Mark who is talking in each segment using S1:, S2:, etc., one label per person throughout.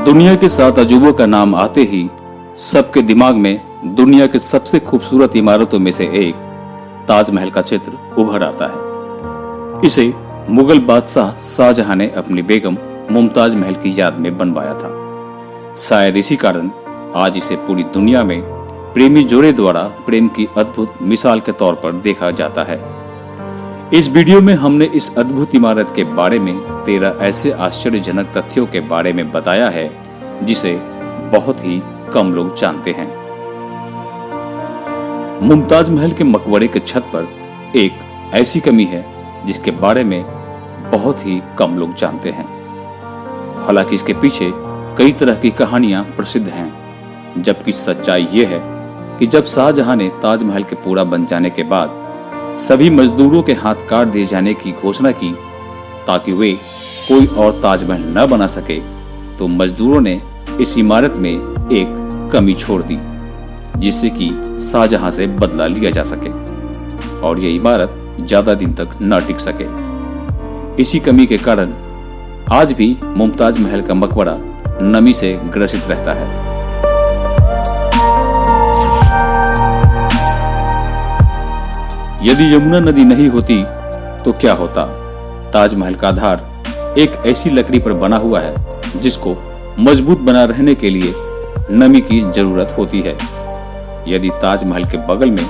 S1: दुनिया के 7 अजूबों का नाम आते ही सबके दिमाग में दुनिया के सबसे खूबसूरत इमारतों में से एक ताजमहल का चित्र उभर आता है। इसे मुगल बादशाह शाहजहां ने अपनी बेगम मुमताज महल की याद में बनवाया था। शायद इसी कारण आज इसे पूरी दुनिया में प्रेमी जोड़े द्वारा प्रेम की अद्भुत मिसाल के तौर पर देखा जाता है। इस वीडियो में हमने इस अद्भुत इमारत के बारे में 13 ऐसे आश्चर्यजनक तथ्यों के बारे में बताया है जिसे बहुत ही कम लोग जानते हैं। मुमताज महल के मकबरे के छत पर एक ऐसी कमी है जिसके बारे में बहुत ही कम लोग जानते हैं। हालांकि इसके पीछे कई तरह की कहानियां प्रसिद्ध हैं, जबकि सच्चाई ये है कि जब शाहजहां ने ताजमहल के पूरा बन जाने के बाद सभी मजदूरों के हाथ काट दिए जाने की घोषणा की ताकि वे कोई और ताजमहल न बना सके, तो मजदूरों ने इस इमारत में एक कमी छोड़ दी जिससे कि शाहजहां से बदला लिया जा सके और यह इमारत ज्यादा दिन तक न टिक सके। इसी कमी के कारण आज भी मुमताज महल का मकबरा नमी से ग्रसित रहता है। यदि यमुना नदी नहीं होती तो क्या होता? ताजमहल का आधार एक ऐसी लकड़ी पर बना हुआ है जिसको मजबूत बना रहने के लिए नमी की जरूरत होती है। यदि ताजमहल के बगल में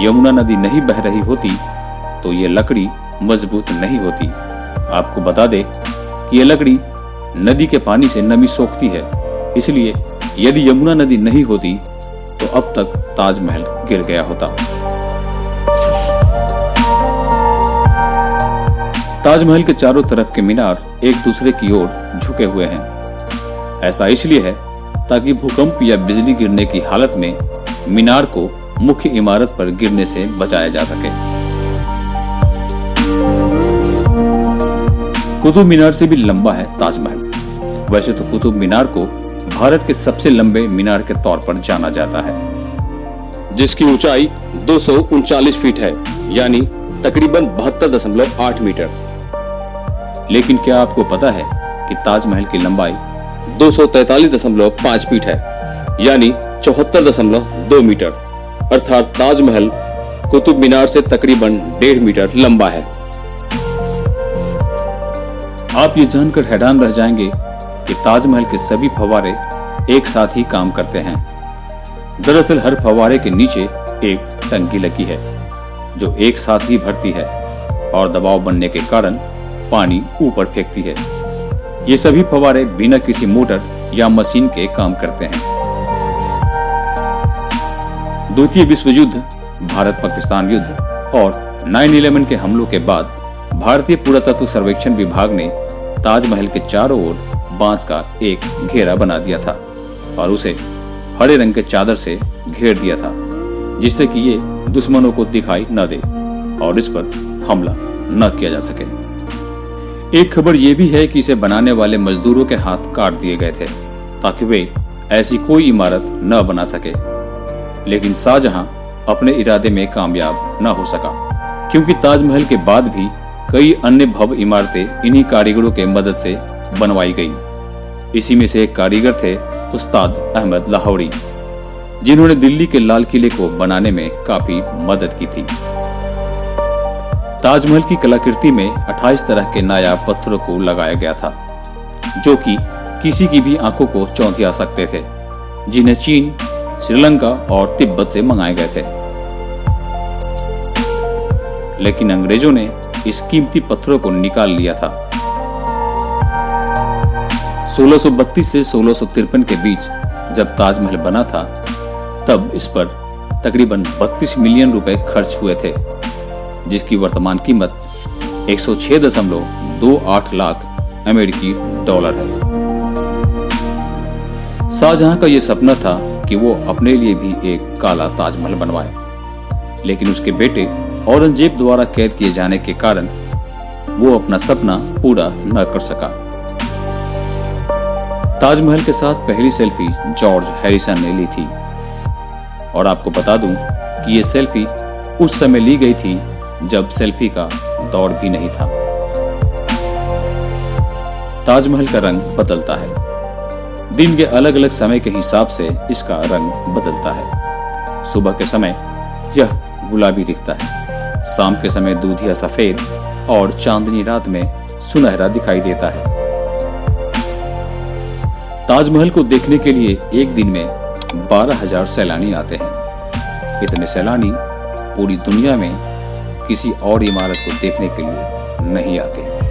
S1: यमुना नदी नहीं बह रही होती तो ये लकड़ी मजबूत नहीं होती। आपको बता दे कि ये लकड़ी नदी के पानी से नमी सोखती है, इसलिए यदि यमुना नदी नहीं होती तो अब तक ताजमहल गिर गया होता। ताजमहल के चारों तरफ के मीनार एक दूसरे की ओर झुके हुए हैं। ऐसा इसलिए है ताकि भूकंप या बिजली गिरने की हालत में मीनार को मुख्य इमारत पर गिरने से बचाया जा सके। कुतुब मीनार से भी लंबा है ताजमहल। वैसे तो कुतुब मीनार को भारत के सबसे लंबे मीनार के तौर पर जाना जाता है, जिसकी ऊंचाई 239 फीट है, यानी तकरीबन 72.8 मीटर। लेकिन क्या आपको पता है कि ताजमहल की लंबाई 243.5 फीट है, यानी 74.2 मीटर। अर्थात ताजमहल कुतुब मीनार से तकरीबन 1.5 मीटर लंबा है। आप ये जानकर हैरान रह जाएंगे कि ताजमहल के सभी फव्वारे एक साथ ही काम करते हैं। दरअसल हर फव्वारे के नीचे एक टंकी लगी है जो एक साथ ही भरती है और दबाव बनने के कारण पानी ऊपर फेंकती है। ये सभी फव्वारे बिना किसी मोटर या मशीन के काम करते हैं। द्वितीय विश्व युद्ध, भारत पाकिस्तान युद्ध और 9/11 के हमलों के बाद भारतीय पुरातत्व सर्वेक्षण विभाग ने ताजमहल के चारों ओर बांस का एक घेरा बना दिया था और उसे हरे रंग के चादर से घेर दिया था, जिससे कि ये दुश्मनों को दिखाई न दे और इस पर हमला न किया जा सके। एक खबर यह भी है कि इसे बनाने वाले मजदूरों के हाथ काट दिए गए थे ताकि वे ऐसी कोई इमारत न बना सके। लेकिन शाहजहां अपने इरादे में कामयाब न हो सका, क्योंकि ताजमहल के बाद भी कई अन्य भव्य इमारतें इन्हीं कारीगरों के मदद से बनवाई गई। इसी में से एक कारीगर थे उस्ताद अहमद लाहौरी, जिन्होंने दिल्ली के लाल किले को बनाने में काफी मदद की थी। ताजमहल की कलाकृति में 28 तरह के नायाब पत्थरों को लगाया गया था, जो कि किसी की भी आंखों को चौंधिया सकते थे, जिन्हें चीन, श्रीलंका और तिब्बत से मंगाए गए थे। लेकिन अंग्रेजों ने इस कीमती पत्थरों को निकाल लिया था। 1632 से 1653 के बीच जब ताजमहल बना था, तब इस पर तकरीबन 32 मिलियन रुपए खर्च हुए थे, जिसकी वर्तमान कीमत 106.28 लाख अमेरिकी डॉलर है। शाहजहां का यह सपना था कि वो अपने लिए भी एक काला ताजमहल बनवाए, लेकिन उसके बेटे औरंगजेब द्वारा कैद किए जाने के कारण वो अपना सपना पूरा न कर सका। ताजमहल के साथ पहली सेल्फी जॉर्ज हैरिसन ने ली थी और आपको बता दूं कि ये सेल्फी उस समय ली गई थी जब सेल्फी का दौर भी नहीं था। ताजमहल का रंग बदलता है। दिन के अलग अलग समय के हिसाब से इसका रंग बदलता है। सुबह के समय यह गुलाबी दिखता है, शाम के समय दूधिया सफेद और चांदनी रात में सुनहरा दिखाई देता है। ताजमहल को देखने के लिए एक दिन में 12,000 सैलानी आते हैं। इतने सैलानी पूरी दुनिया में किसी और इमारत को देखने के लिए नहीं आते।